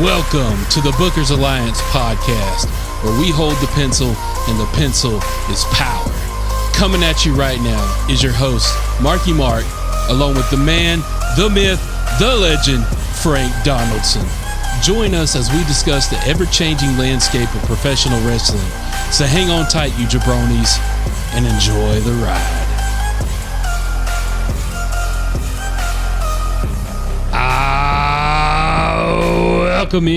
Welcome to the Bookers Alliance podcast, where we hold the pencil and the pencil is power. Coming at you right now is your host, Marky Mark, along with the man, the myth, the legend, Frank Donaldson. Join us as we discuss the ever-changing landscape of professional wrestling. So hang on tight, you jabronis, and enjoy the ride. Welcome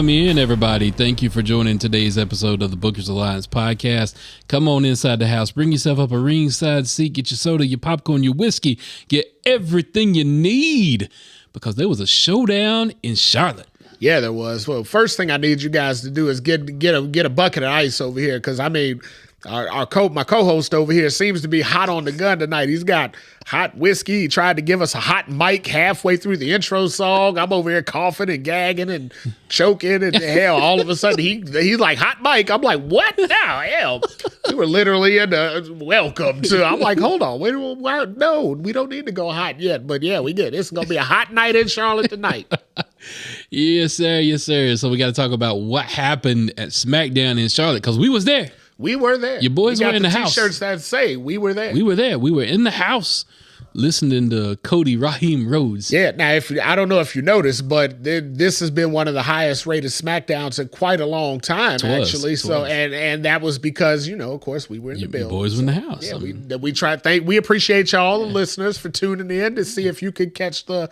in, everybody. Thank you for joining today's episode of the Bookers Alliance podcast. Come on inside the house, bring yourself up a ringside seat, get your soda, your popcorn, your whiskey, get everything you need, because there was a showdown in Charlotte. Yeah, there was. Well, first thing I need you guys to do is get a bucket of ice over here, because I mean, my co-host over here seems to be hot on the gun tonight. He's got hot whiskey. He tried to give us a hot mic halfway through the intro song. I'm over here coughing and gagging and choking, and hell, all of a sudden he's like, hot mic. I'm like, what the hell? We were literally in the welcome to. I'm like, hold on, no, we don't need to go hot yet. But yeah, we did. It's gonna be a hot night in Charlotte tonight. Yes, sir. Yes, sir. So we got to talk about what happened at SmackDown in Charlotte, because we was there. We were there. Your boys were in the house. T-shirts that say we were there. We were there. We were in the house listening to Cody Raheem Rhodes. Yeah. Now, I don't know if you noticed, but this has been one of the highest rated SmackDowns in quite a long time, actually. So, and that was because, of course, we were in the building. Your boys were in the house. Yeah, we appreciate y'all, the listeners, for tuning in to see if you could catch the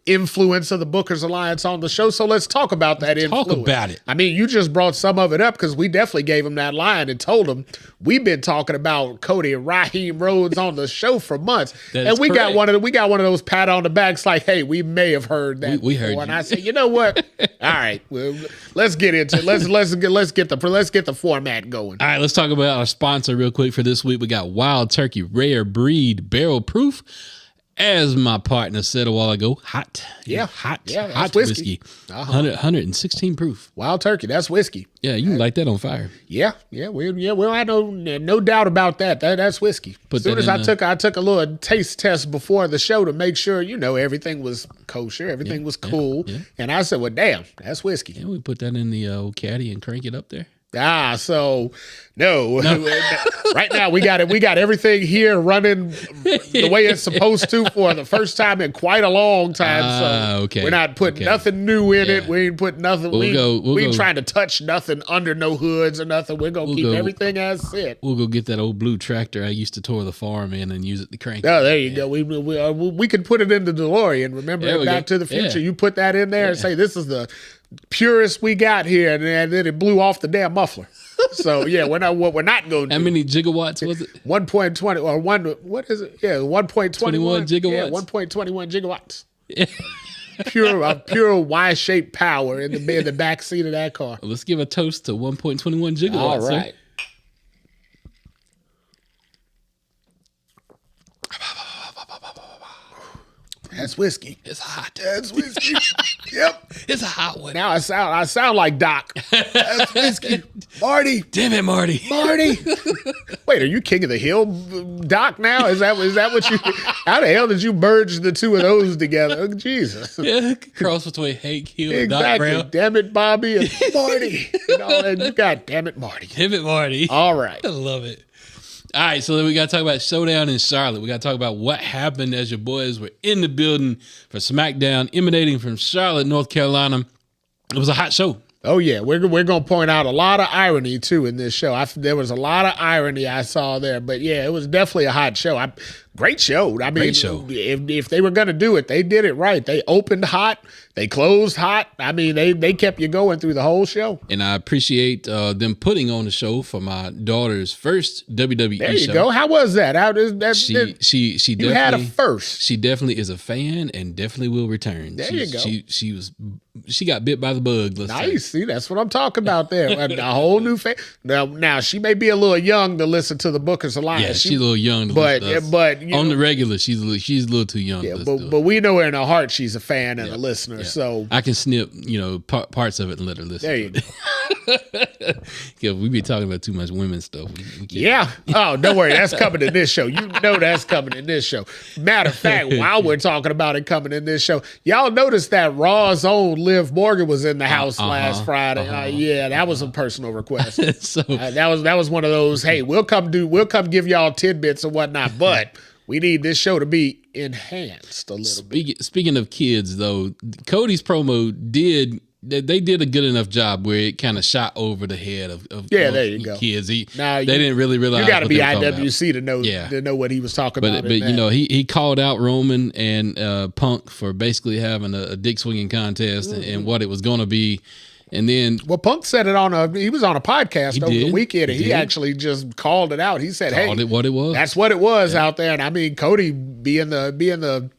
influence of the Bookers Alliance on the show. So let's talk about that influence. Talk about it. I mean, you just brought some of it up, because we definitely gave him that line and told him we've been talking about Cody and Raheem Rhodes on the show for months. And we got one of those pat on the backs like, hey, we may have heard that. We heard you. And I said, you know what? All right, well, let's get into it. Let's get the format going. All right, let's talk about our sponsor real quick for this week. We got Wild Turkey Rare Breed Barrel Proof. As my partner said a while ago, hot whiskey. 116 proof. Wild Turkey, that's whiskey. Yeah, you can light that on fire. Yeah. We don't have no doubt about that. That's whiskey. As soon as I took a little taste test before the show to make sure, everything was kosher, everything was cool. Yeah. And I said, well, damn, that's whiskey. Yeah, we put that in the old caddy and crank it up there. So no. Right now we got everything here running the way it's supposed to for the first time in quite a long time. So we're not putting nothing new in it. We ain't putting nothing. We ain't trying to touch nothing under no hoods or nothing. We're gonna keep everything as it. We'll go get that old blue tractor I used to tour the farm in and use it to crank. Oh, there you go. We could put it in the DeLorean. Remember Back to the Future? Yeah. You put that in there and say, this is the purest we got here, and then it blew off the damn muffler. So yeah, we're not going to. How many gigawatts was it? 1.20 or one. What is it? Yeah, 1.21 gigawatts. Yeah, 1.21 gigawatts. Pure Y-shaped power in the back seat of that car. Well, let's give a toast to 1.21 gigawatts. All right. That's whiskey. It's hot. That's whiskey. Yep. It's a hot one. Now I sound like Doc. That's whiskey. Marty. Damn it, Marty. Wait, are you King of the Hill, Doc, now? Is that what you... How the hell did you merge the two of those together? Oh, Jesus. Yeah, cross between Hank Hill and Doc Brown. Exactly. Damn it, Bobby and Marty. You got damn it, Marty. Damn it, Marty. All right. I love it. All right, so then we got to talk about Showdown in Charlotte. We got to talk about what happened as your boys were in the building for SmackDown, emanating from Charlotte, North Carolina. It was a hot show. Oh, yeah. We're going to point out a lot of irony, too, in this show. There was a lot of irony I saw there. But, yeah, it was definitely a hot show. Great show. I mean, great show. If they were going to do it, they did it right. They opened hot. They closed hot. I mean, they kept you going through the whole show. And I appreciate them putting on the show for my daughter's first WWE show. There you go. How was that? She you had a first. She definitely is a fan and definitely will return. There you go. She got bit by the bug. Nice. See, that's what I'm talking about there. A whole new fan. Now she may be a little young to listen to the Bookers Alliance. Yeah, she's a little young. But on the regular, she's a little too young. Yeah, but we know in her heart she's a fan and a listener. Yeah. So I can snip, parts of it and let her listen. There you go. Yeah, we be talking about too much women stuff. We can't. Yeah. Oh, don't worry. That's coming in this show. You know that's coming in this show. Matter of fact, while we're talking about it coming in this show, y'all noticed that Raw's own Liv Morgan was in the house last Friday. Yeah, that was a personal request. So that was one of those, hey, we'll come give y'all tidbits and whatnot, but we need this show to be enhanced a little bit. Speaking of kids, though, Cody's promo they did a good enough job where it kind of shot over the head of there you go. Kids. They Now, didn't really realize. You got to be IWC to know what he was talking about. But you know, he called out Roman and Punk for basically having a dick swinging contest and what it was going to be. And then, Punk said it he was on a podcast over the weekend, and he actually just called it out. He said, called it what it was. That's what it was out there. And I mean, Cody being the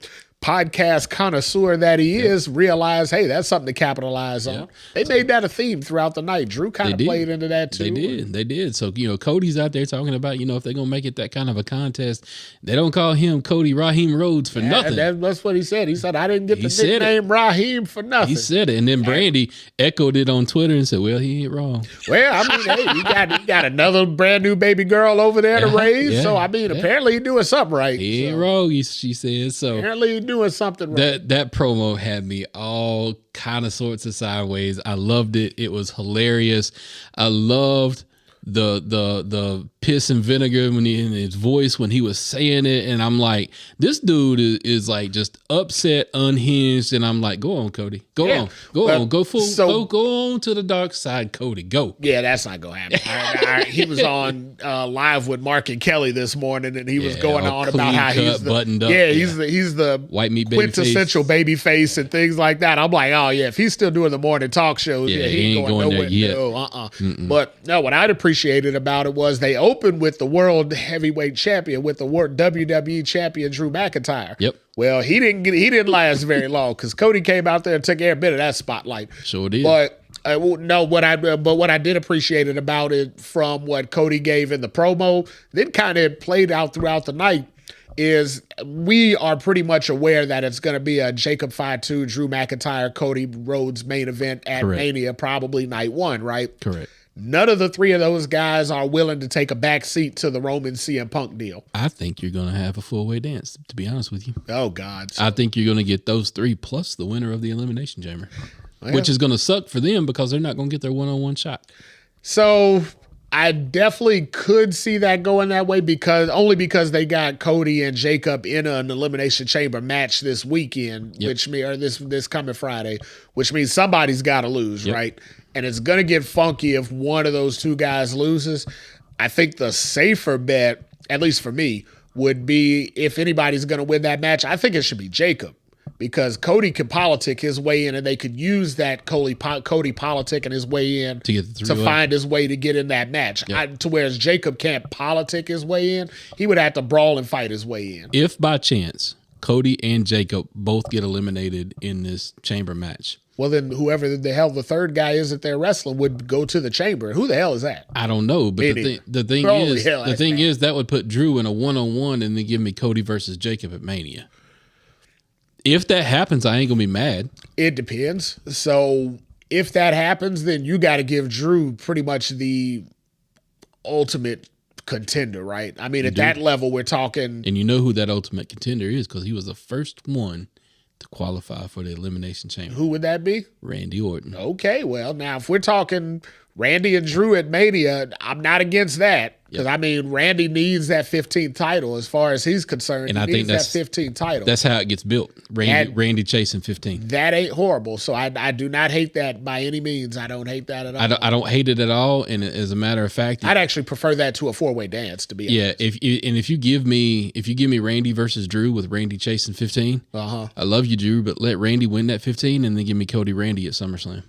podcast connoisseur that he is, realized, hey, that's something to capitalize on. They made that a theme throughout the night. Drew kind of played into that too. They did. So, you know, Cody's out there talking about, you know, if they're going to make it that kind of a contest, they don't call him Cody Raheem Rhodes for nothing. That's what he said. He said, I didn't get the nickname Raheem for nothing. He said it. And then Brandy echoed it on Twitter and said, well, he ain't wrong. Well, I mean, hey, you got another brand new baby girl over there to raise. Yeah, so, I mean, apparently he's doing something right. He ain't wrong, she said. So apparently he's doing something right. That promo had me all kind of sorts of sideways. I loved it. It was hilarious. I loved the piss and vinegar when in his voice when he was saying it, and I'm like, this dude is like just upset, unhinged, and I'm like, go on, Cody, go on, go full, go on to the dark side, Cody, go. Yeah, that's not gonna happen. He was on live with Mark and Kelly this morning, and he was going on about how he's buttoned up. He's the white meat quintessential baby face and things like that. I'm like, oh yeah, if he's still doing the morning talk shows, he ain't going nowhere yet. No, But no, what I'd appreciated about it was they opened with the world heavyweight champion, with the WWE champion Drew McIntyre. Yep. Well, he didn't last very long because Cody came out there and took every bit of that spotlight. Sure did. But what I did appreciate it about it from what Cody gave in the promo, then kind of played out throughout the night, is we are pretty much aware that it's going to be a Jacob Fatu, Drew McIntyre, Cody Rhodes main event at Mania, probably night one, right? Correct. None of the three of those guys are willing to take a back seat to the Roman CM Punk deal. I think you're going to have a full-way dance, to be honest with you. Oh, God. I think you're going to get those three plus the winner of the Elimination Chamber, which is going to suck for them because they're not going to get their one-on-one shot. So I definitely could see that going that way because they got Cody and Jacob in an Elimination Chamber match this weekend, which means this coming Friday, which means somebody's got to lose, right? And it's going to get funky if one of those two guys loses. I think the safer bet, at least for me, would be if anybody's going to win that match, I think it should be Jacob. Because Cody could politic his way in, and they could use that Cody politicking his way in to find his way to get in that match. To whereas Jacob can't politic his way in, he would have to brawl and fight his way in. If by chance Cody and Jacob both get eliminated in this chamber match, well, then whoever the hell the third guy is that they're wrestling would go to the chamber. Who the hell is that? I don't know, but the thing is that would put Drew in a one-on-one and then give me Cody versus Jacob at Mania. If that happens, I ain't gonna be mad. It depends. So if that happens, then you got to give Drew pretty much the ultimate contender, right? I mean, that level, we're talking. And you know who that ultimate contender is because he was the first one to qualify for the Elimination Chamber. Who would that be? Randy Orton. Okay, well, now if we're talking Randy and Drew at Mania, I'm not against that. Because, I mean, Randy needs that 15th title as far as he's concerned. And I think that's that 15th title. That's how it gets built. Randy chasing 15. That ain't horrible. So I do not hate that by any means. I don't hate that at all. I don't hate it at all. And as a matter of fact, I'd actually prefer that to a four-way dance, to be honest. Yeah, if you give me Randy versus Drew with Randy chasing 15, I love you, Drew, but let Randy win that 15 and then give me Cody Randy at SummerSlam.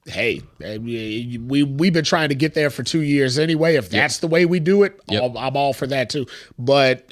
Hey, we've been trying to get there for 2 years anyway. If that's the way we do it, I'm all for that too. But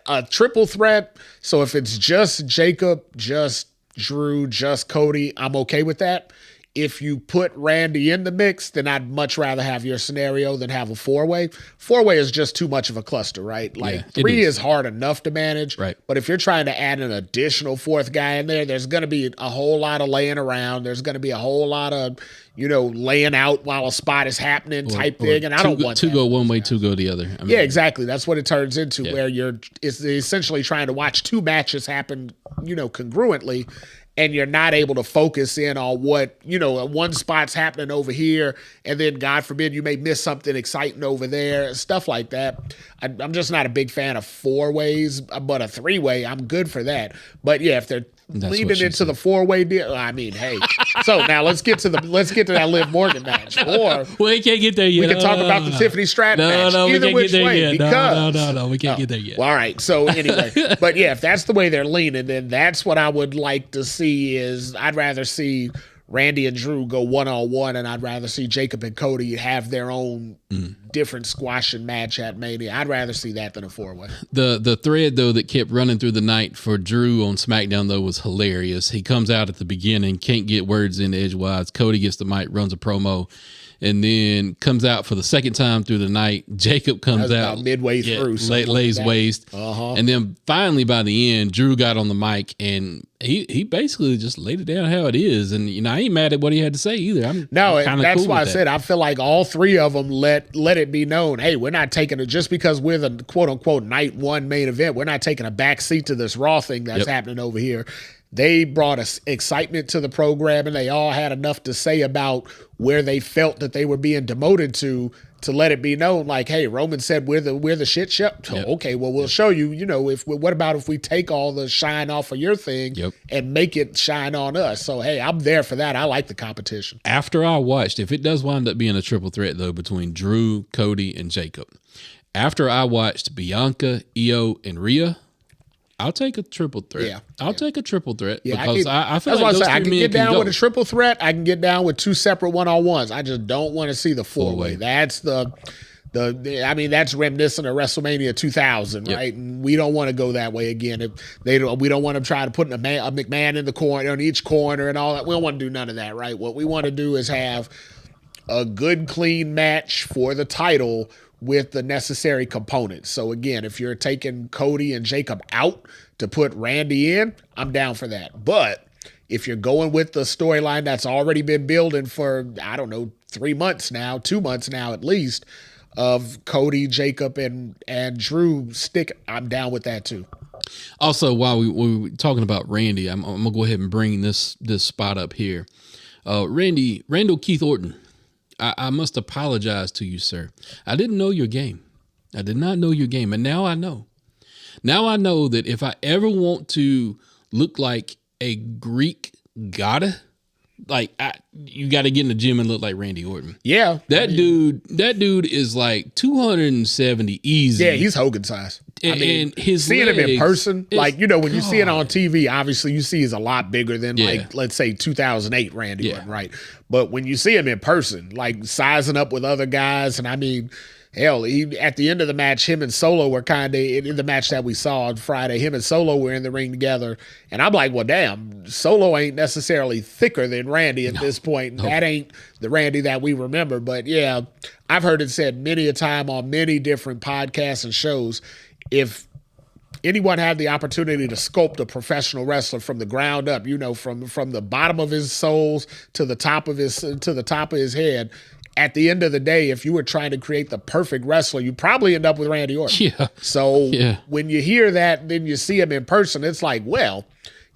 a triple threat, so if it's just Jacob, just Drew, just Cody, I'm okay with that. if you put Randy in the mix, then I'd much rather have your scenario than have a 4-way. 4-way is just too much of a cluster, right? Like 3 is hard enough to manage. Right. But if you're trying to add an additional 4th guy in there, there's going to be a whole lot of laying around. There's going to be a whole lot of, laying out while a spot is happening type thing. And I don't want two go one way, 2 go the other. I mean, yeah, exactly. That's what it turns into, where it's essentially trying to watch 2 matches happen, congruently. And you're not able to focus in on what, one spot's happening over here, and then, God forbid, you may miss something exciting over there, stuff like that. I'm just not a big fan of 4-ways, but a 3-way, I'm good for that. But yeah, if they're leading into the 4-way deal, I mean, hey. So now let's get to that Liv Morgan match. Or we can't get there yet. We can talk about the Tiffany Stratton match. No, Either we can't which get there way, yet. Because, we can't get there yet. Well, all right. So anyway, but yeah, if that's the way they're leaning, then that's what I would like to see. Is I'd rather see Randy and Drew go 1-on-1, and I'd rather see Jacob and Cody have their own different squashing match at Mania. I'd rather see that than a 4-way. The thread, though, that kept running through the night for Drew on SmackDown, though, was hilarious. He comes out at the beginning, can't get words in edgewise. Cody gets the mic, runs a promo, and then comes out for the second time through the night. Jacob comes out midway through, lays waste, and then finally by the end, Drew got on the mic and he basically just laid it down how it is. And I ain't mad at what he had to say either. I'm that's cool why I with said I feel like all 3 of them let it be known. Hey, we're not taking it just because we're the quote unquote night 1 main event. We're not taking a back seat to this Raw thing that's happening over here. They brought us excitement to the program, and they all had enough to say about where they felt that they were being demoted to let it be known, like, hey, Roman said we're the shit show. Okay, well, we'll show you. What about if we take all the shine off of your thing and make it shine on us? So hey, I'm there for that. I like the competition. After I watched, if it does wind up being a triple threat though between Drew, Cody, and Jacob, after I watched Bianca, Io, and Rhea, I'll take a triple threat. Yeah. I'll take a triple threat because I feel like those I can get down go. with a triple threat. I can get down with 2 separate 1-on-1s. I just don't want to see the 4-way. That's that's reminiscent of WrestleMania 2000, right? And we don't want to go that way again. We don't want to try to put a McMahon in the corner, on each corner and all that. We don't want to do none of that, right? What we want to do is have a good, clean match for the title with the necessary components. So again, if you're taking Cody and Jacob out to put Randy in, I'm down for that. But if you're going with the storyline that's already been building for, 3 months now, 2 months now at least, of Cody, Jacob, and Drew I'm down with that too. Also, while we were talking about Randy, I'm gonna go ahead and bring this spot up here. Randall Keith Orton. I must apologize to you, sir. I didn't know your game. I did not know your game. And now I know. Now I know that if I ever want to look like a Greek god, you got to get in the gym and look like Randy Orton. Yeah. That dude is like 270 easy. Yeah, he's Hogan size. And his seeing him in person, when you see it on God. TV, obviously you see he's a lot bigger than let's say 2008 Randy Orton, right? But when you see him in person, sizing up with other guys, and hell, at the end of the match, him and Solo were kind of in the match that we saw on Friday. Him and Solo were in the ring together, and I'm like, well, damn, Solo ain't necessarily thicker than Randy at this point. That ain't the Randy that we remember. But yeah, I've heard it said many a time on many different podcasts and shows. If anyone had the opportunity to sculpt a professional wrestler from the ground up, from the bottom of his soles to the top of his head, at the end of the day, if you were trying to create the perfect wrestler, you probably end up with Randy Orton. Yeah. So when you hear that, then you see him in person, it's like, well,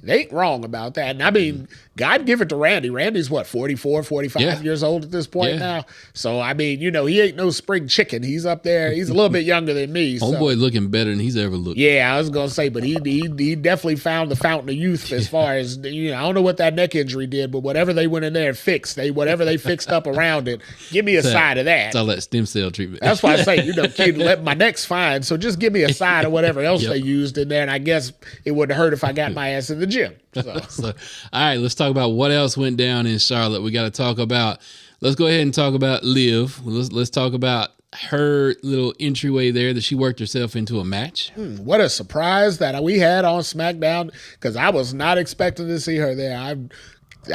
they ain't wrong about that. And God give it to Randy. Randy's 44, 45 years old at this point now. So, he ain't no spring chicken. He's up there. He's a little bit younger than me. Homeboy looking better than he's ever looked. Yeah, I was going to say, but he definitely found the fountain of youth as far as, I don't know what that neck injury did, but whatever they went in there and fixed, whatever they fixed up around it, give me a side of that. It's all that stem cell treatment. That's why I say, kid, my neck's fine, so just give me a side of whatever else they used in there, and I guess it wouldn't hurt if I got my ass in the gym. So, all right, let's talk about what else went down in Charlotte. We got to talk about. Let's go ahead and talk about Liv. Let's talk about her little entryway there that she worked herself into a match. What a surprise that we had on SmackDown, because I was not expecting to see her there.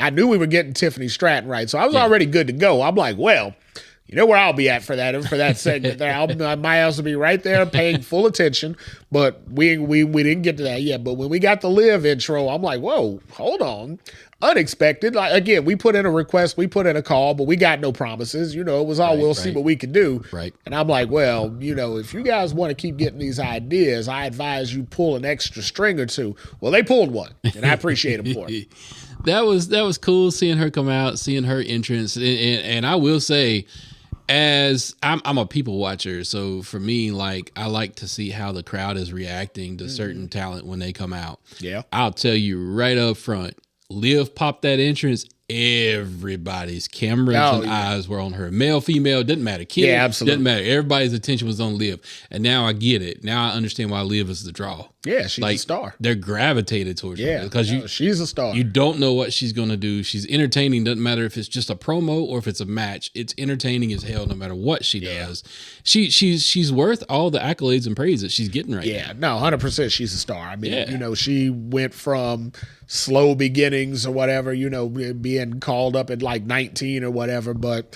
I knew we were getting Tiffany Stratton right, so I was already good to go. I'm like, well, you know where I'll be at for that segment there. My ass will be right there paying full attention, but we didn't get to that yet. But when we got the Liv intro, I'm like, whoa, hold on. Unexpected. Like, again, we put in a request, we put in a call, but we got no promises. It was all we'll see what we can do. Right. And I'm like, well, if you guys want to keep getting these ideas, I advise you pull an extra string or two. Well, they pulled one, and I appreciate them for it. That was cool seeing her come out, seeing her entrance, and I will say, as I'm a people watcher, so for me, like, I like to see how the crowd is reacting to certain talent when they come out. Yeah. I'll tell you right up front, Liv popped that entrance, everybody's cameras and eyes were on her. Male, female, doesn't matter. Kid, absolutely. Doesn't matter. Everybody's attention was on Liv. And now I get it. Now I understand why Liv is the draw. Yeah, she's a star. They're gravitated towards her. Because she's a star. You don't know what she's going to do. She's entertaining. Doesn't matter if it's just a promo or if it's a match. It's entertaining as hell no matter what she does. She's worth all the accolades and praise that she's getting right now. Yeah, no, 100% she's a star. I mean, she went from slow beginnings or whatever, being called up at like 19 or whatever, but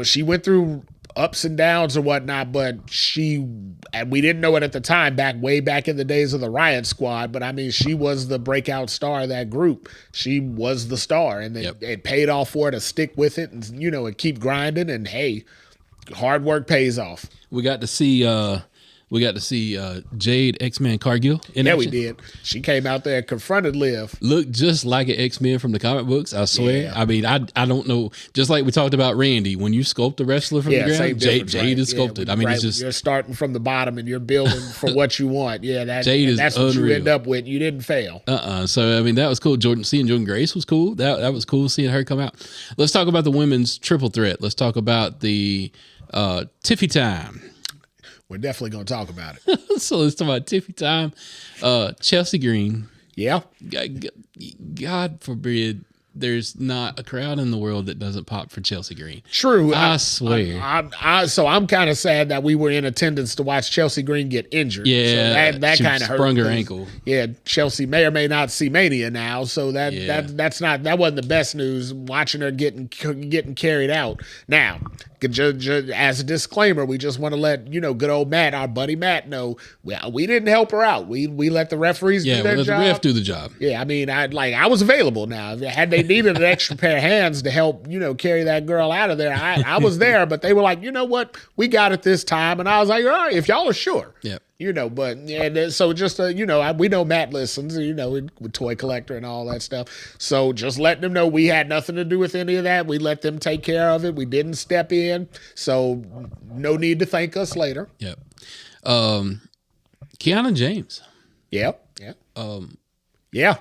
she went through ups and downs or whatnot, but we didn't know it at the time, way back in the days of the Riot Squad, but I mean, she was the breakout star of that group. She was the star, and it paid off for her to stick with it and and keep grinding, and hey, hard work pays off. We got to see Jade X-Men Cargill in action. We did. She came out there and confronted Liv. Looked just like an X-Men from the comic books, I swear. Yeah. I mean, I don't know. Just like we talked about Randy, when you sculpt a wrestler from the ground, Jade is sculpted. I mean, it's just... You're starting from the bottom and you're building for what you want. Yeah, that's what you end up with. You didn't fail. So, I mean, that was cool. Seeing Jordan Grace was cool. That was cool seeing her come out. Let's talk about the women's triple threat. Let's talk about the Tiffy time. We're definitely going to talk about it. So let's talk about Tiffy time. Chelsea Green. Yeah. God forbid there's not a crowd in the world that doesn't pop for Chelsea Green. True. I swear. So I'm kind of sad that we were in attendance to watch Chelsea Green get injured. Yeah. So that kind of hurt. Sprung her ankle. Yeah. Chelsea may or may not see Mania now. So that wasn't the best news, watching her getting carried out. Now, as a disclaimer, we just want to let good old Matt, our buddy Matt, know we didn't help her out. We let the referees do their job. Yeah, the ref do the job. Yeah, I mean, I was available. Now, had they needed an extra pair of hands to help carry that girl out of there, I was there. But they were like, you know what, we got it this time, and I was like, all right, if y'all are sure. Yeah. But so just we know Matt listens, with Toy Collector and all that stuff. So just letting them know we had nothing to do with any of that. We let them take care of it. We didn't step in, so no need to thank us later. Yep. Kiana James. Yep. Yeah.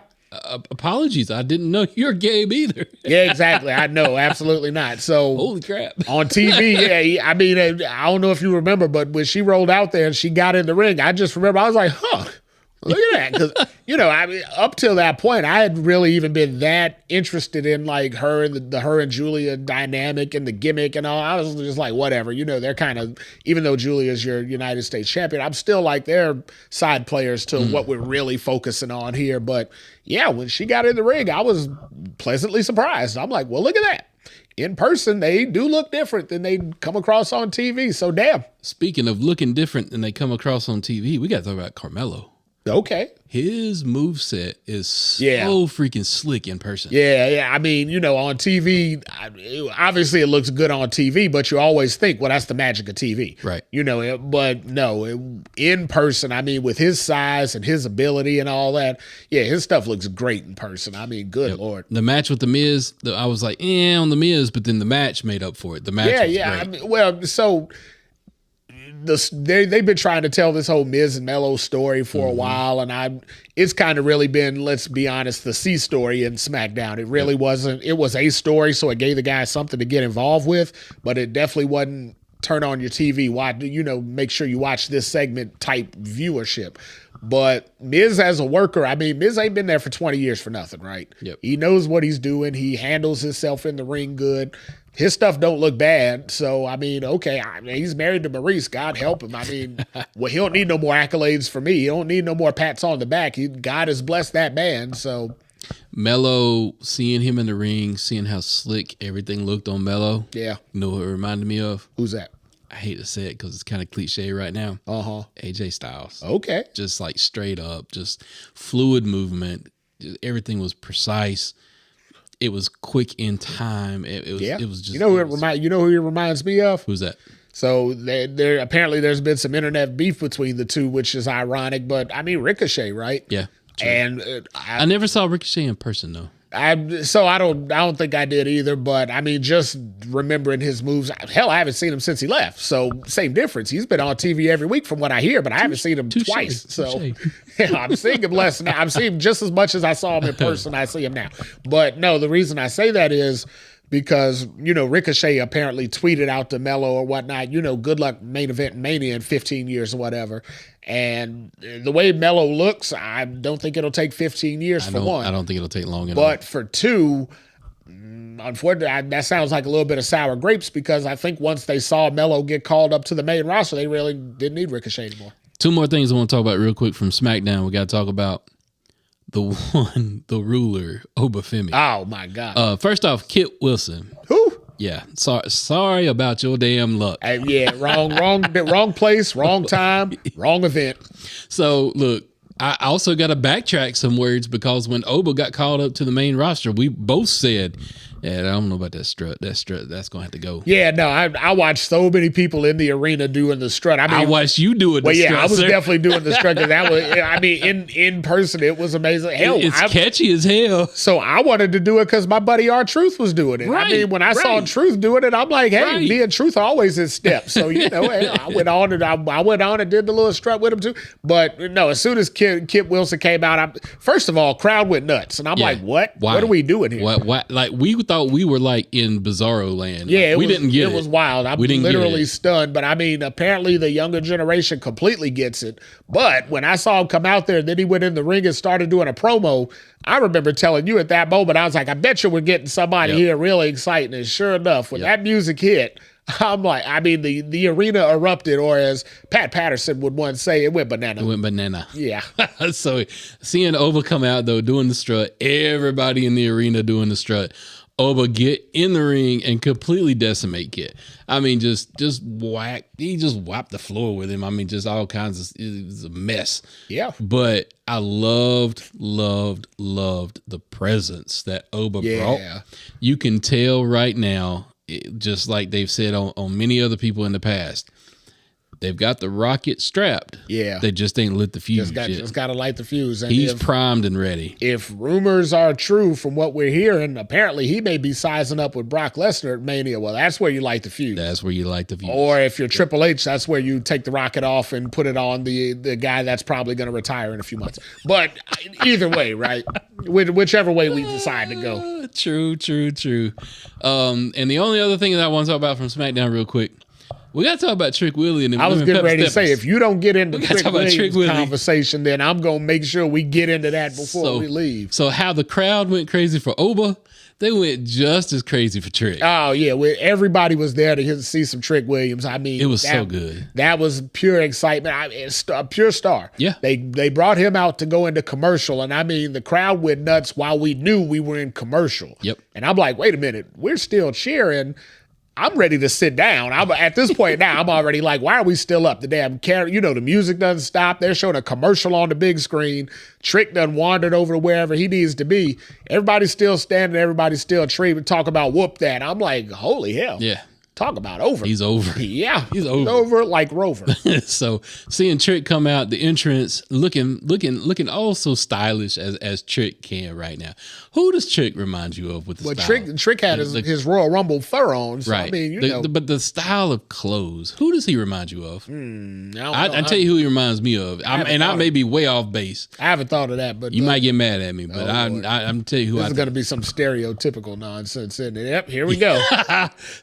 Apologies, I didn't know you were gay either. Yeah, exactly. I know, absolutely not. So holy crap. On TV, I mean, I don't know if you remember, but when she rolled out there and she got in the ring, I just remember I was like, huh. Look at that. Because, I mean, up till that point, I hadn't really even been that interested in like her and the her and Julia dynamic and the gimmick and all. I was just like, whatever. They're kind of, even though Julia's your United States champion, I'm still like they're side players to what we're really focusing on here. But yeah, when she got in the ring, I was pleasantly surprised. I'm like, well, look at that. In person, they do look different than they come across on TV. So damn. Speaking of looking different than they come across on TV, we got to talk about Carmelo. Okay. His moveset is so freaking slick in person. Yeah. I mean, on TV, obviously it looks good on TV, but you always think, well, that's the magic of TV. Right. But no, in person, I mean, with his size and his ability and all that, his stuff looks great in person. I mean, good Lord. The match with The Miz, I was like, on The Miz, but then the match made up for it. The match was great. I mean, so... they've been trying to tell this whole Miz and Melo story for a while, and it's kind of really been, let's be honest, the C story in SmackDown. It really wasn't. It was a story, so it gave the guys something to get involved with, but it definitely wasn't turn on your TV, watch, make sure you watch this segment type viewership. But Miz as a worker, I mean, Miz ain't been there for 20 years for nothing, right? Yep. He knows what he's doing. He handles himself in the ring good. His stuff don't look bad. So, I mean, okay, he's married to Maurice. God help him. I mean, well, he don't need no more accolades for me. He don't need no more pats on the back. God has blessed that man. So, Melo, seeing him in the ring, seeing how slick everything looked on Melo. Yeah. You know what it reminded me of? Who's that? I hate to say it because it's kind of cliche right now. AJ Styles. Okay. Just like straight up, just fluid movement. Everything was precise. It was quick in time. It was just. You know who he reminds me of? Who's that? So there apparently there's been some internet beef between the two, which is ironic. But I mean Ricochet, right? Yeah. True. And I never saw Ricochet in person though. I don't think I did either, but I mean, just remembering his moves. Hell, I haven't seen him since he left. So same difference. He's been on TV every week from what I hear, but I haven't seen him twice. So yeah, I'm seeing him less now. I'm seeing him just as much as I saw him in person. I see him now. But no, the reason I say that is because, Ricochet apparently tweeted out to Melo or whatnot, good luck main event Mania in 15 years or whatever. And the way Melo looks, I don't think it'll take 15 years for one. I don't think it'll take long at all. But for two, unfortunately, that sounds like a little bit of sour grapes because I think once they saw Melo get called up to the main roster, they really didn't need Ricochet anymore. Two more things I want to talk about real quick from SmackDown. We got to talk about the ruler, Obafemi. Oh, my God. First off, Kit Wilson. Who? Yeah, sorry about your damn luck. Wrong place, wrong time, wrong event. So look, I also got to backtrack some words because when Oba got called up to the main roster, we both said, yeah, I don't know about that strut. That's going to have to go. Yeah, no, I watched so many people in the arena doing the strut. I watched you do it. Well, yeah, I was definitely doing the strut because that was, in person, it was amazing. Hell, it's catchy as hell. So I wanted to do it because my buddy R-Truth was doing it. Right, I mean, when I saw Truth doing it, I'm like, hey, me and Truth are always in step. So, I went on and did the little strut with him too. But no, as soon as Kit Wilson came out, first of all, crowd went nuts. And I'm like, what? Why? What are we doing here? What? Like, we thought we were like in Bizarro land. Yeah, we didn't get it. It was wild. I'm literally stunned. But I mean, apparently the younger generation completely gets it. But when I saw him come out there, then he went in the ring and started doing a promo. I remember telling you at that moment, I was like, I bet you we're getting somebody here really exciting. And sure enough, when that music hit, I'm like, I mean, the arena erupted, or as Pat Patterson would once say, it went banana. It went banana. Yeah. So seeing Oba come out, though, doing the strut, everybody in the arena doing the strut, Oba get in the ring and completely decimate Kit. I mean, just whack. He just wiped the floor with him. I mean, just all kinds of, it was a mess. Yeah. But I loved the presence that Oba brought. You can tell right now, just like they've said on many other people in the past, they've got the rocket strapped. Yeah. They just ain't lit the fuse just got to light the fuse. And he's primed and ready. If rumors are true from what we're hearing, apparently he may be sizing up with Brock Lesnar at Mania. Well, that's where you light the fuse. That's where you light the fuse. Or if you're Triple H, that's where you take the rocket off and put it on the guy that's probably going to retire in a few months. But either way, right? Whichever way we decide to go. True. And the only other thing that I want to talk about from SmackDown real quick, we got to talk about Trick Willie. And I was getting ready to say, if you don't get into Trick Willie's conversation, then I'm going to make sure we get into that before we leave. So how the crowd went crazy for Oba, they went just as crazy for Trick. Oh, yeah. Everybody was there to see some Trick Williams. I mean, it was so good. That was pure excitement. It's a pure star. Yeah. They brought him out to go into commercial. And I mean, the crowd went nuts while we knew we were in commercial. Yep. And I'm like, wait a minute. We're still cheering. I'm ready to sit down. At this point now, I'm already like, why are we still up? The damn the music doesn't stop. They're showing a commercial on the big screen. Trick done wandered over to wherever he needs to be. Everybody's still standing. Everybody's still treating. Talk about whoop that. I'm like, holy hell. Yeah. Talk about over. He's over. Yeah. He's over. Over like Rover. So seeing Trick come out, the entrance looking all so stylish as Trick can right now. Who does Trick remind you of with the style? Trick had his Royal Rumble fur on. So right. I mean, but the style of clothes, who does he remind you of? I tell you who he reminds me of. I may be way off base. I haven't thought of that, but you might get mad at me. But I'm tell you who. This is going to be some stereotypical nonsense in it. Yep, here we go.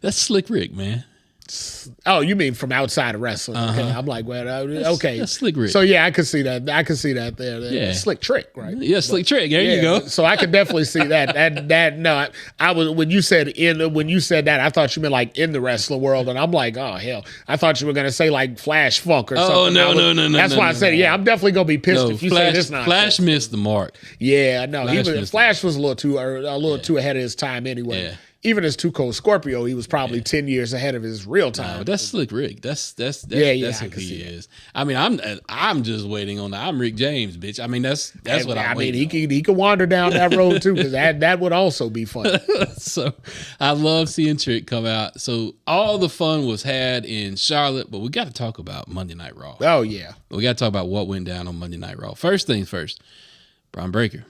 That's Slick Rick, man. Oh, you mean from outside of wrestling? Okay, I'm like, well, okay, That's Slick Rick. So yeah, I could see that. I could see that there. Yeah. Slick Trick, right? Yeah, Slick Trick. There you go. So I could definitely see that. No, I was when you said that, I thought you meant like in the wrestling world, and I'm like, oh hell, I thought you were gonna say like Flash Funk or something. Oh no. That's why I said, yeah, I'm definitely gonna be pissed if you say this nonsense. Flash missed the mark. Yeah, no, Flash was a little too ahead of his time anyway. Yeah. Even as Too Cold Scorpio, he was probably 10 years ahead of his real time. No, that's Slick Rick. That's who he is. I mean, I'm just waiting on I'm Rick James, bitch. I mean, that's what I'm waiting on. He could wander down that road too, because that would also be fun. So I love seeing Trick come out. So all the fun was had in Charlotte, but we got to talk about Monday Night Raw. Oh yeah, we got to talk about what went down on Monday Night Raw. First things first, Braun Breaker.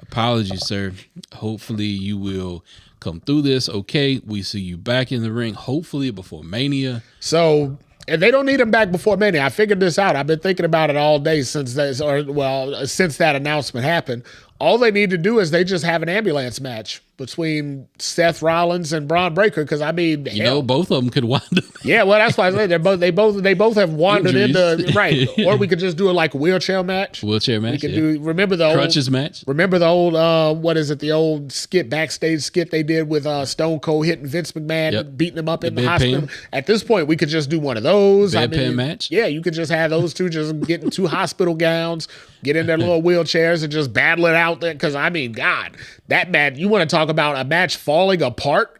Apologies, sir. Hopefully you will come through this okay. We see you back in the ring, hopefully before Mania. So, and they don't need him back before Mania. I figured this out. I've been thinking about it all day since that announcement happened. All they need to do is they just have an ambulance match between Seth Rollins and Braun Breaker, because I mean, both of them could wind up. Yeah, well, that's why I said they both have wandered into right. Or we could just do it like a wheelchair match. We could do. Remember the crutches match. Remember the old what is it? The old backstage skit they did with Stone Cold hitting Vince McMahon, beating him up in the hospital. At this point, we could just do one of those. Bedpan match. Yeah, you could just have those two just get in 2 hospital gowns, get in their little wheelchairs, and just battle it out there. Because I mean, God, that match. You want to talk about a match falling apart?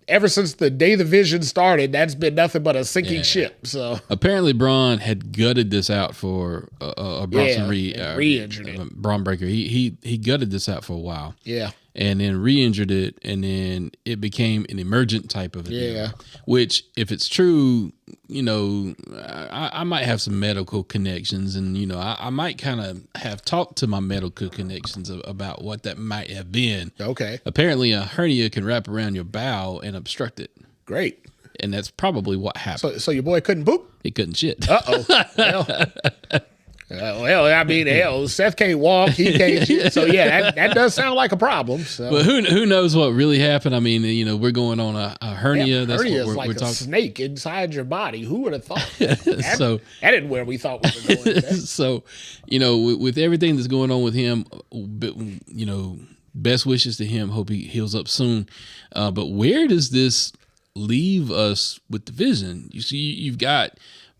Ever since the day the Vision started, that's been nothing but a sinking ship. So apparently, Braun had gutted this out for Bronson Reed, re-injured it. Braun Breaker. He gutted this out for a while. Yeah, and then re-injured it, and then it became an emergent type of a deal. Which, if it's true, I might have some medical connections, and I might kind of have talked to my medical connections about what that might have been. Okay. Apparently, a hernia can wrap around your bowel and obstruct it. Great. And that's probably what happened. So your boy couldn't poop? He couldn't shit. Well, I mean, Seth can't walk, he can't shit. So yeah, that does sound like a problem. So. But who knows what really happened? I mean, we're going on a hernia. That's hernia is like we're a talking. Snake inside your body. Who would have thought? That isn't where we thought we were going. So, with everything that's going on with him, best wishes to him. Hope he heals up soon. But where does this leave us with the Vision? You see, you've got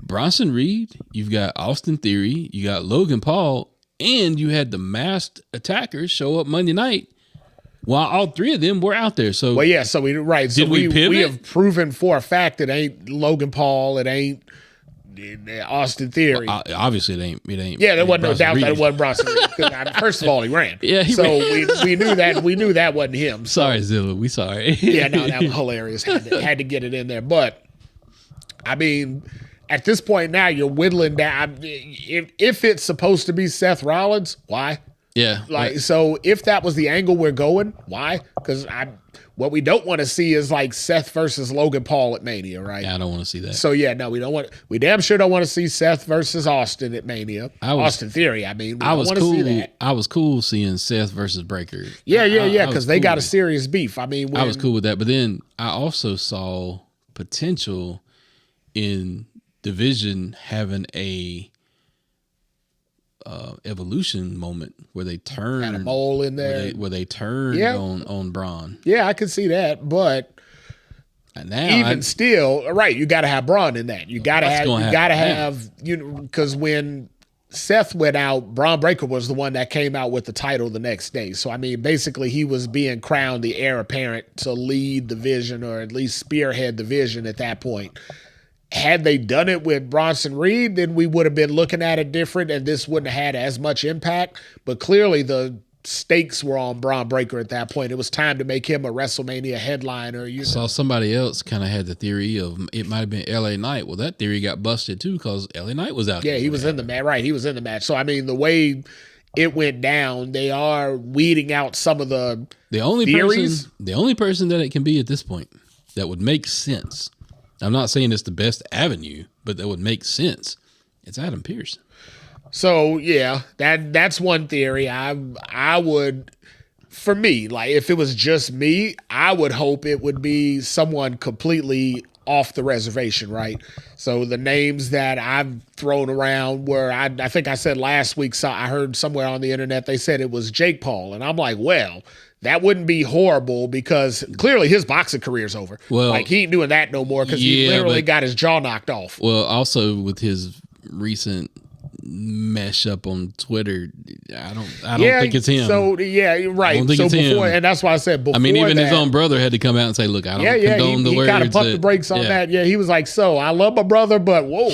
Bronson Reed, you've got Austin Theory, you got Logan Paul, and you had the masked attackers show up Monday night while all 3 of them were out there. So, we pivot? We have proven for a fact it ain't Logan Paul, it ain't Austin Theory. Well, obviously, it ain't. Yeah, there wasn't no doubt that it wasn't Bronson Reed. First of all, he ran. Yeah, we knew that. We knew that wasn't him. So. Sorry, Zilla. We sorry. Yeah, no, that was hilarious. Had to get it in there, but I mean. At this point now, you're whittling down. If it's supposed to be Seth Rollins, why? Yeah. So if that was the angle we're going, why? Because what we don't want to see is like Seth versus Logan Paul at Mania, right? Yeah, I don't want to see that. So yeah, no, we damn sure don't want to see Seth versus Austin at Mania. Austin Theory, I mean. I was cool. See that. I was cool seeing Seth versus Breaker. Yeah, because they got a serious beef. I mean, I was cool with that, but then I also saw potential in Division having a evolution moment where they turn had a mole in there where they turn on Braun. Yeah, I could see that, but now still, right? You got to have Braun in that. You got to have because when Seth went out, Braun Breaker was the one that came out with the title the next day. So I mean, basically, he was being crowned the heir apparent to lead the Vision or at least spearhead the Vision at that point. Had they done it with Bronson Reed, then we would have been looking at it different and this wouldn't have had as much impact. But clearly the stakes were on Braun Breaker at that point. It was time to make him a WrestleMania headliner. Saw somebody else kind of had the theory of it might have been LA Knight. Well, that theory got busted too because LA Knight was out there. Yeah, he was in the match. Right, he was in the match. So, I mean, the way it went down, they are weeding out some of the theories. The only person that it can be at this point that would make sense. I'm not saying it's the best avenue, but that would make sense. It's Adam Pearce. So yeah, that's one theory. I would for me, like if it was just me, I would hope it would be someone completely off the reservation, right? So the names that I've thrown around were, I think I said last week, so I heard somewhere on the internet, they said it was Jake Paul. And I'm like, well, that wouldn't be horrible because clearly his boxing career's over. Well, like he ain't doing that no more because he literally got his jaw knocked off. Well, also with his recent mesh up on Twitter, I don't think it's him. So you're right. I don't think so it's before, him. And that's why I said before. I mean, even that, his own brother had to come out and say, "Look, I don't condone the words." He kind of pumped the brakes on that. Yeah, he was like, "So I love my brother, but whoa,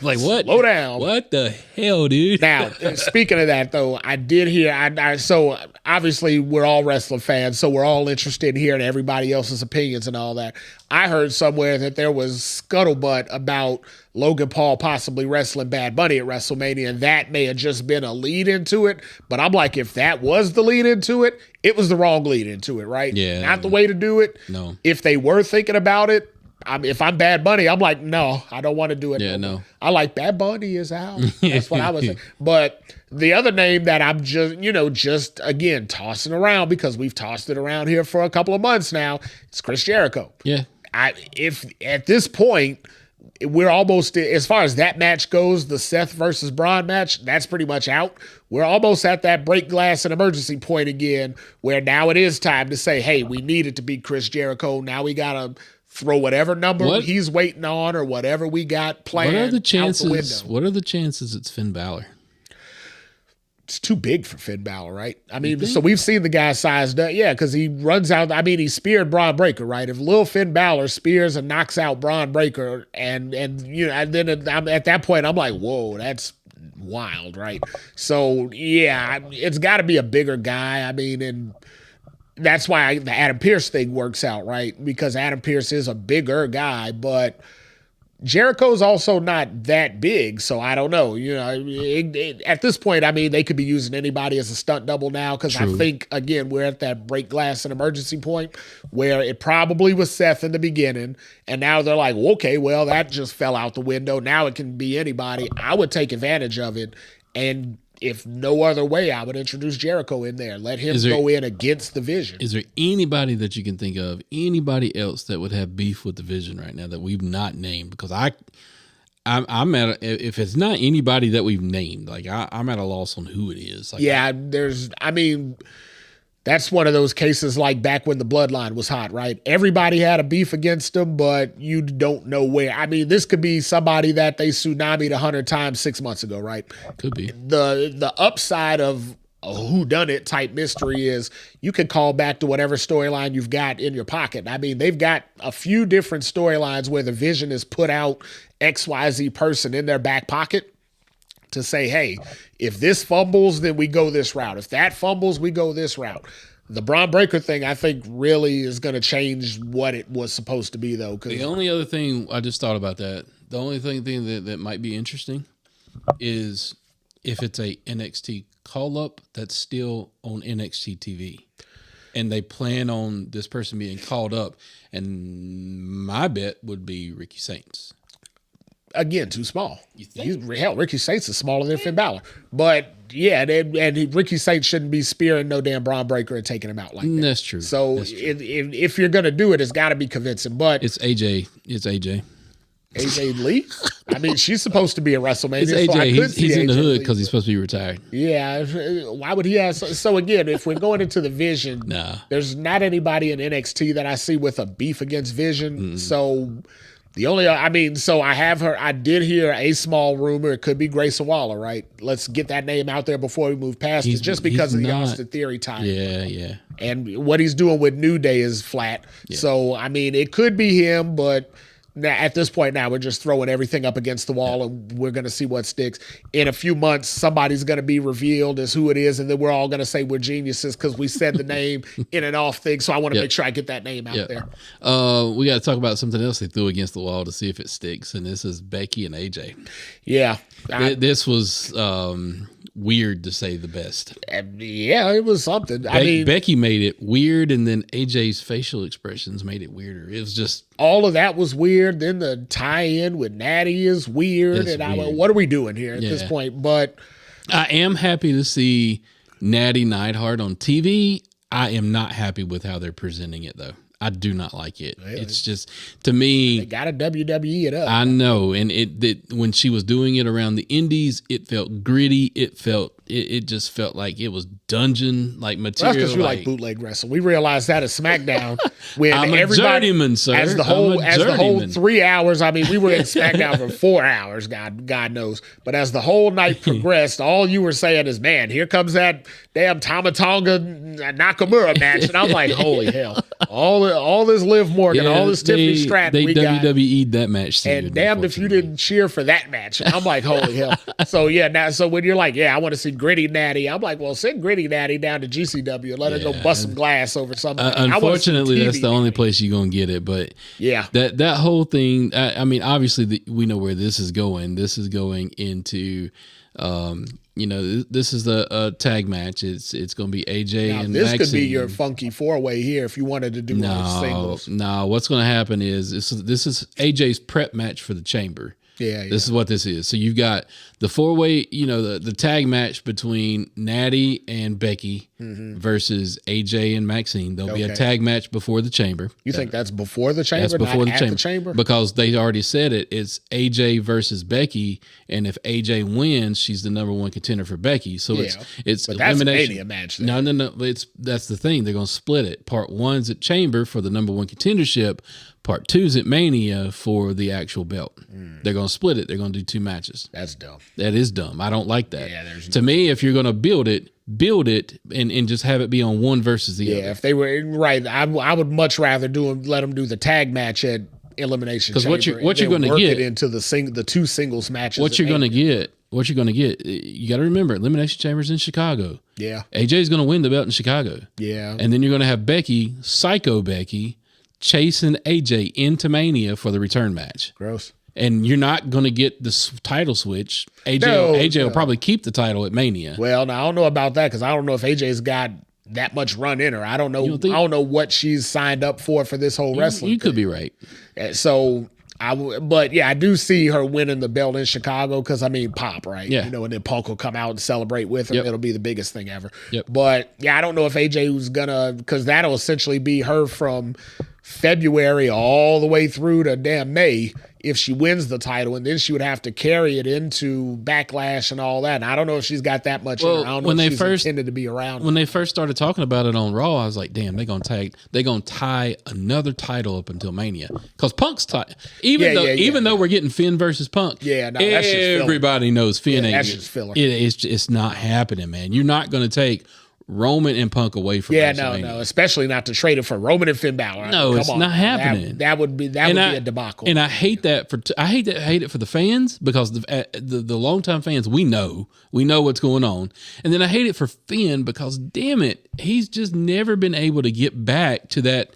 like what? Slow down. What the hell, dude?" Now, speaking of that, though, I did hear. So obviously we're all wrestling fans, so we're all interested in hearing everybody else's opinions and all that. I heard somewhere that there was scuttlebutt about Logan Paul possibly wrestling Bad Bunny at WrestleMania, and that may have just been a lead into it. But I'm like, if that was the lead into it, it was the wrong lead into it, right? Yeah. Not the way to do it. No. If they were thinking about it, if I'm Bad Bunny, I'm like, no, I don't want to do it. Yeah, no. I like Bad Bunny is out. That's what I was saying. But the other name that I'm just again tossing around because we've tossed it around here for a couple of months now, it's Chris Jericho. Yeah. If at this point we're almost, as far as that match goes, the Seth versus Braun match, that's pretty much out. We're almost at that break glass and emergency point again, where now it is time to say, hey, we needed to beat Chris Jericho. Now we gotta throw whatever number he's waiting on or whatever we got planned. What are the chances? Out the window. What are the chances it's Finn Balor? It's too big for Finn Balor, right? I mean, so we've seen the guy sized up. Yeah, because he runs out. I mean, he speared Braun Breaker, right? If Lil Finn Balor spears and knocks out Braun Breaker, and then I'm at that point, I'm like, whoa, that's wild, right? So yeah, it's got to be a bigger guy. I mean, and that's why the Adam Pearce thing works out, right? Because Adam Pearce is a bigger guy, but Jericho's also not that big, so I don't know. At this point, I mean, they could be using anybody as a stunt double now because I think, again, we're at that break glass and emergency point where it probably was Seth in the beginning, and now they're like, well, okay, well, that just fell out the window. Now it can be anybody. I would take advantage of it, and if no other way, I would introduce Jericho in there. Let him go in against the Vision. Is there anybody that you can think of, anybody else that would have beef with the Vision right now that we've not named? Because I'm at if it's not anybody that we've named, like I'm at a loss on who it is. Like, that's one of those cases like back when the Bloodline was hot, right? Everybody had a beef against them, but you don't know where. I mean, this could be somebody that they tsunami'd 100 times 6 months ago, right? Could be. The upside of a whodunit type mystery is you can call back to whatever storyline you've got in your pocket. I mean, they've got a few different storylines where the Vision has put out XYZ person in their back pocket to say, hey, if this fumbles, then we go this route. If that fumbles, we go this route. The Braun Breaker thing, I think, really is going to change what it was supposed to be, though. The only other thing, I just thought about that, the only thing that might be interesting is if it's a NXT call-up that's still on NXT TV. And they plan on this person being called up. And my bet would be Ricky Saints. Again, too small. Hell, Ricky Saints is smaller than Finn Balor. But yeah, Ricky Saints shouldn't be spearing no damn Braun Breaker and taking him out like that. That's true. So if you're gonna do it, it's got to be convincing. But it's AJ. It's AJ. AJ Lee. I mean, she's supposed to be a WrestleMania. It's AJ. So he's in the hood because he's supposed to be retired. Yeah. Why would he have? So again, if we're going into the Vision, there's not anybody in NXT that I see with a beef against Vision. So. The only, so I did hear a small rumor. It could be Grayson Waller, right? Let's get that name out there before we move past it, just because of the Austin Theory tie. Yeah. And what he's doing with New Day is flat. Yeah. So, I mean, it could be him, but now, at this point now, we're just throwing everything up against the wall and we're going to see what sticks. In a few months, somebody's going to be revealed as who it is, and then we're all going to say we're geniuses because we said the name in and off thing. So I want to make sure I get that name out there. We got to talk about something else they threw against the wall to see if it sticks, and this is Becky and AJ. Yeah. This was weird to say the best. Yeah, it was something. Becky made it weird, and then AJ's facial expressions made it weirder. It was just... all of that was weird. Then the tie-in with Natty is weird. What are we doing here at this point? But I am happy to see Natty Neidhart on TV. I am not happy with how they're presenting it, though. I do not like it. Really? It's just, to me, they got to WWE it up. I know, and when she was doing it around the Indies, it felt gritty. It just felt like it was dungeon like material. Well, that's because you like bootleg wrestling. We realized that at SmackDown when I'm everybody, a journeyman, sir. as the whole 3 hours. I mean, we were in SmackDown for 4 hours. God knows. But as the whole night progressed, all you were saying is, "Man, here comes that damn Tama Tonga Nakamura match," and I was like, "Holy hell!" All this Liv Morgan, all this Tiffany Stratton, we WWE'd that match, and damned if you didn't cheer for that match. And I'm like, "Holy hell!" So so when you're like, "Yeah, I want to see Gritty Natty," I'm like, "Well, send Gritty Natty down to GCW and let her go bust some glass over something." Unfortunately, that's the only place you're gonna get it. But yeah, that whole thing. I mean, obviously, we know where this is going. This is going into. This is a tag match. It's going to be AJ and this Maxine. Could be your funky 4-way here if you wanted to do singles. No, what's going to happen is this is AJ's prep match for the Chamber. Yeah. This is what this is. So you've got the 4-way, the tag match between Natty and Becky versus AJ and Maxine. There'll be a tag match before the Chamber. You think that's before the Chamber? That's before not the at chamber. Because they already said it. It's AJ versus Becky, and if AJ wins, she's the number 1 contender for Becky. So it's but elimination. That's Mania match. Then. No. That's the thing. They're going to split it. Part 1's at Chamber for the number 1 contendership. Part 2's at Mania for the actual belt. They're going to split it. They're going to do 2 matches. That's dumb. That is dumb. I don't like that. Yeah, to me, if you're going to build it and just have it be on one versus the other. Yeah, if they were right, I would much rather let them do the tag match at Elimination Chamber. Because what you're going to get it into the 2 singles matches. What you're going to get, you got to remember, Elimination Chamber's in Chicago. Yeah, AJ's going to win the belt in Chicago. Yeah, and then you're going to have Becky, Psycho Becky, chasing AJ into Mania for the return match. Gross. And you're not going to get the title switch. AJ will probably keep the title at Mania. Well, now I don't know about that because I don't know if AJ's got that much run in her. I don't know. I don't know what she's signed up for this whole wrestling. You could be right. So but I do see her winning the belt in Chicago because Pop, right? Yeah. And then Punk will come out and celebrate with her. Yep. It'll be the biggest thing ever. Yep. But I don't know if AJ was gonna, because that'll essentially be her from February all the way through to damn May if she wins the title, and then she would have to carry it into Backlash and all that. And I don't know if she's got that much. Well, I don't know if she's intended to be around. When they first started talking about it on Raw, I was like, "Damn, they're gonna tie another title up until Mania." Because Punk's even though we're getting Finn versus Punk, everybody knows Finn ain't. That's just filler. It's not happening, man. You're not going to take Roman and Punk away from WrestleMania. No, especially not to trade it for Roman and Finn Balor. No, it's not happening. That would be a debacle. And I hate that I hate it for the fans because the longtime fans we know what's going on, and then I hate it for Finn because damn it, he's just never been able to get back to that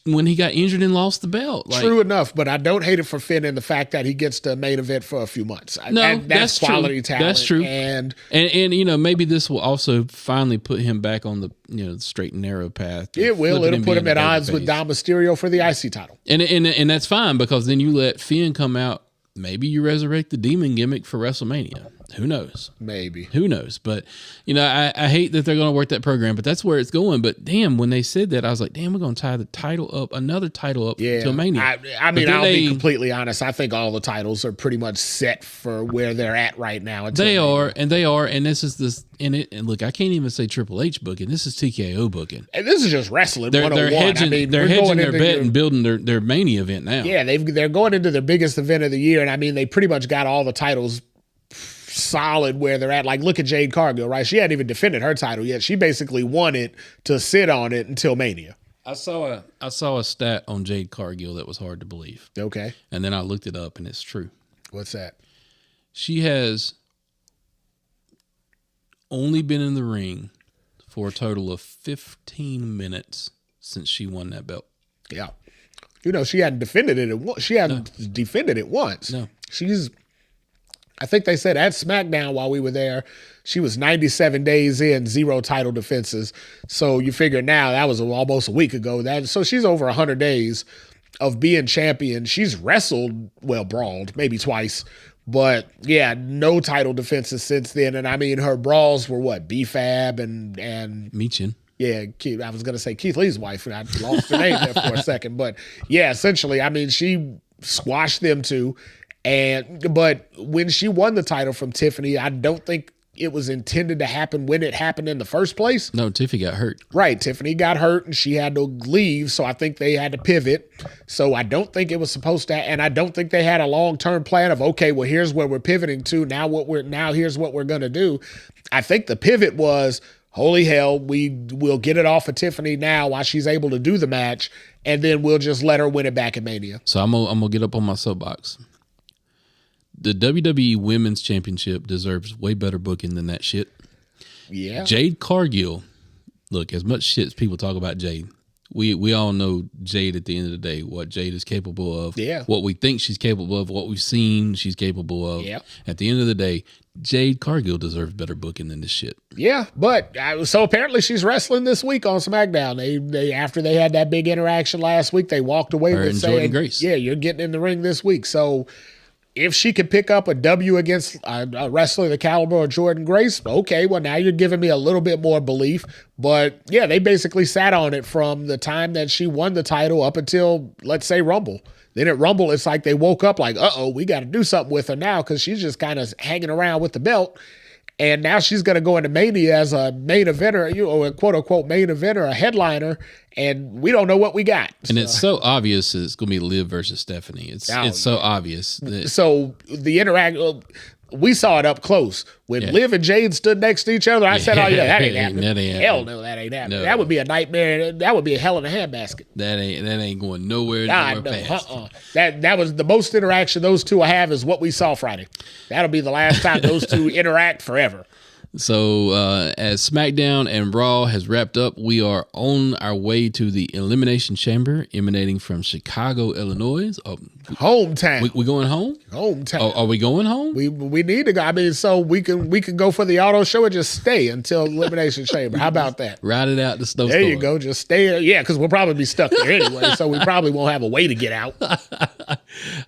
when he got injured and lost the belt. True enough, but I don't hate it for Finn in the fact that he gets to main event for a few months. That's quality talent. That's true. And maybe this will also finally put him back on the straight and narrow path. It will. It'll put him at odds with Dom Mysterio for the IC title. And that's fine because then you let Finn come out. Maybe you resurrect the demon gimmick for WrestleMania. Who knows? Maybe. Who knows? But, I hate that they're going to work that program, but that's where it's going. But, damn, when they said that, I was like, damn, we're going to tie another title up to Mania. I'll be completely honest. I think all the titles are pretty much set for where they're at right now. They are. And this is this. And look, I can't even say Triple H booking. This is TKO booking. And this is just wrestling. They're hedging their bet and building their Mania event now. Yeah, they're going into their biggest event of the year. And they pretty much got all the titles solid where they're at. Like, look at Jade Cargill, right? She hadn't even defended her title yet. She basically won it to sit on it until Mania. I saw a stat on Jade Cargill that was hard to believe. Okay. And then I looked it up and it's true. What's that? She has only been in the ring for a total of 15 minutes since she won that belt. Yeah. She hadn't defended it. She hadn't defended it once. No. I think they said at SmackDown while we were there, she was 97 days in, 0 title defenses. So you figure now that was almost a week ago. So she's over 100 days of being champion. She's brawled maybe twice, But yeah, no title defenses since then. And I mean, her brawls were what? B-Fab and Michin. Yeah, I was going to say Keith Lee's wife, and I lost her name there for a second. But yeah, essentially, I mean, she squashed them too. But when she won the title from Tiffany, I don't think it was intended to happen when it happened in the first place. No, Tiffany got hurt. Right, Tiffany got hurt and she had to leave, so I think they had to pivot. So I don't think it was supposed to, and I don't think they had a long-term plan of, okay, well, here's where we're pivoting to. Now here's what we're gonna do. I think the pivot was, holy hell, we'll get it off of Tiffany now while she's able to do the match, and then we'll just let her win it back at Mania. So I'm gonna get up on my soapbox. The WWE Women's Championship deserves way better booking than that shit. Yeah. Jade Cargill, look, as much shit as people talk about Jade, we all know Jade at the end of the day, what Jade is capable of, what we think she's capable of, what we've seen she's capable of. Yeah. At the end of the day, Jade Cargill deserves better booking than this shit. Yeah, but so apparently she's wrestling this week on SmackDown. They after they had that big interaction last week, they walked away with saying, Jordan Grace. Yeah, you're getting in the ring this week. So if she could pick up a W against a wrestler the caliber of Jordan Grace, okay, well, now you're giving me a little bit more belief. But yeah, they basically sat on it from the time that she won the title up until, let's say, Rumble. Then at Rumble, it's like they woke up like, we got to do something with her now because she's just kind of hanging around with the belt. And now she's going to go into Mania as a main eventer, a quote-unquote main eventer, a headliner, and we don't know what we got. And it's so obvious it's going to be Liv versus Stephanie. It's so obvious. So the we saw it up close. When Liv and Jade stood next to each other, I said, that ain't happening. Hell no, that ain't happening. No. That would be a nightmare. That would be a hell in a handbasket. That ain't going nowhere past. That was the most interaction those two will have is what we saw Friday. That'll be the last time those two interact forever. So as SmackDown and Raw has wrapped up, we are on our way to the Elimination Chamber emanating from Chicago, Illinois. Hometown. We going home? Hometown. Are we going home? We need to go. I mean, so we can go for the auto show and just stay until Elimination Chamber. How about that? Ride it out the snowstorm. There you go. Just stay. Yeah, because we'll probably be stuck there anyway, so we probably won't have a way to get out. All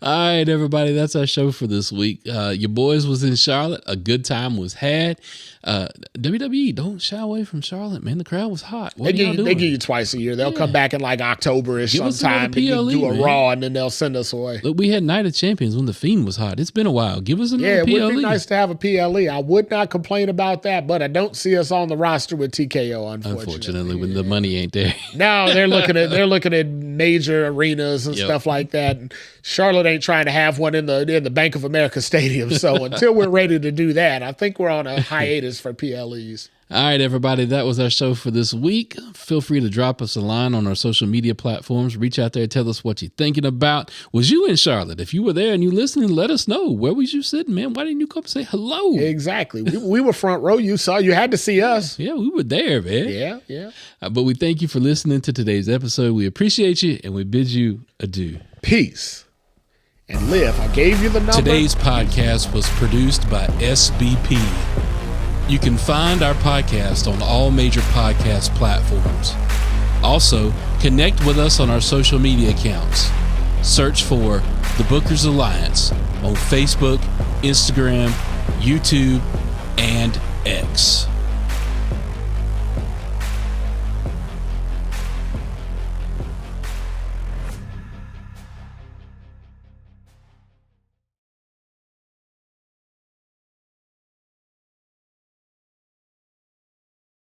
right, everybody. That's our show for this week. Your boys was in Charlotte. A good time was had. WWE, don't shy away from Charlotte, man. The crowd was hot. They give you twice a year. They'll come back in like October-ish sometime to do a Raw, and then they'll send us away. Look, we had Night of Champions when The Fiend was hot. It's been a while. Give us another PLE. Yeah, it would be nice to have a PLE. I would not complain about that, but I don't see us on the roster with TKO, unfortunately. When the money ain't there. No, they're looking at major arenas and stuff like that. And Charlotte ain't trying to have one in the Bank of America Stadium. So until we're ready to do that, I think we're on a hiatus for PLEs. All right, everybody, that was our show for this week. Feel free to drop us a line on our social media platforms. Reach out there and tell us what you're thinking about. Was you in Charlotte? If you were there and you listening, let us know. Where was you sitting, man? Why didn't you come say hello? Exactly. We were front row. You had to see us. Yeah, we were there, man. Yeah. But we thank you for listening to today's episode. We appreciate you, and we bid you adieu. Peace. And Liv, I gave you the number. Today's podcast was produced by SBP. You can find our podcast on all major podcast platforms. Also, connect with us on our social media accounts. Search for The Bookers Alliance on Facebook, Instagram, YouTube, and X.